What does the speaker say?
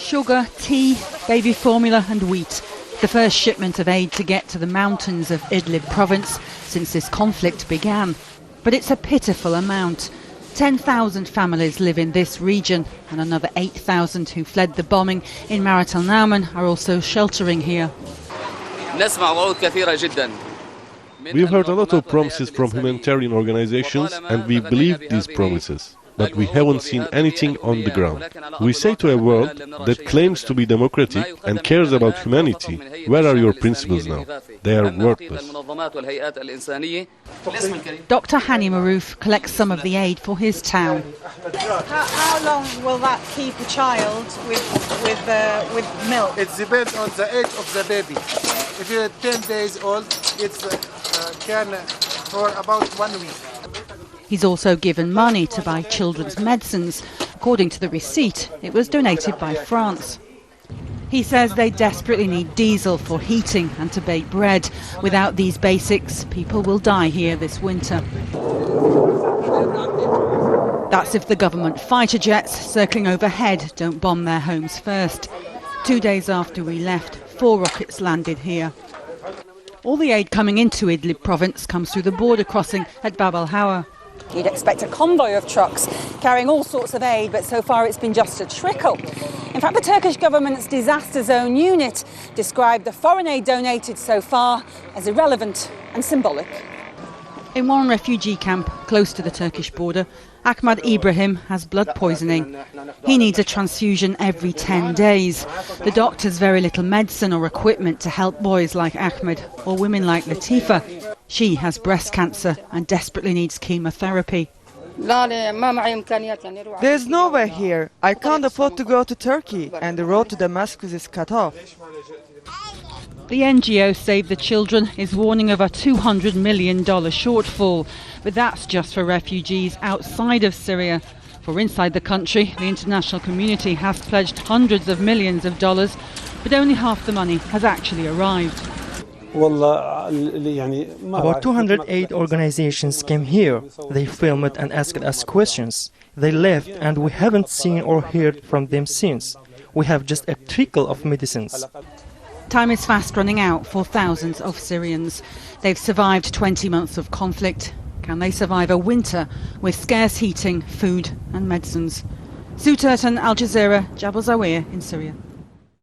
Sugar, tea, baby formula and wheat. The first shipment of aid to get to the mountains of Idlib province since this conflict began. But it's a pitiful amount. 10,000 families live in this region, and another 8,000 who fled the bombing in Marat al-Nauman are also sheltering here. We've heard a lot of promises from humanitarian organizations, and we believe these promises. But we haven't seen anything on the ground. We say to a world that claims to be democratic and cares about humanity, where are your principles now? They are worthless. Dr. Hani Maroof collects some of the aid for his town. How long will that keep a child with milk? It depends on the age of the baby. If you're 10 days old, it's can for about 1 week. He's also given money to buy children's medicines. According to the receipt, it was donated by France. He says they desperately need diesel for heating and to bake bread. Without these basics, people will die here this winter. That's if the government fighter jets circling overhead don't bomb their homes first. 2 days after we left, 4 rockets landed here. All the aid coming into Idlib province comes through the border crossing at Jabal Zawiya. You'd expect a convoy of trucks carrying all sorts of aid, but so far it's been just a trickle. In fact, the Turkish government's disaster zone unit described the foreign aid donated so far as irrelevant and symbolic. In one refugee camp close to the Turkish border, Ahmad Ibrahim has blood poisoning. He needs a transfusion every 10 days. The doctor's very little medicine or equipment to help boys like Ahmed or women like Latifa. She has breast cancer and desperately needs chemotherapy. There's nowhere here. I can't afford to go to Turkey, and the road to Damascus is cut off. The NGO Save the Children is warning of a $200 million shortfall, but that's just for refugees outside of Syria. For inside the country, the international community has pledged hundreds of millions of dollars, but only half the money has actually arrived. About 208 organizations came here. They filmed and asked us questions. They left, and we haven't seen or heard from them since. We have just a trickle of medicines. Time is fast running out for thousands of Syrians. They've survived 20 months of conflict. Can they survive a winter with scarce heating, food and medicines? Turton, Al Jazeera, Jabal Zawiya in Syria.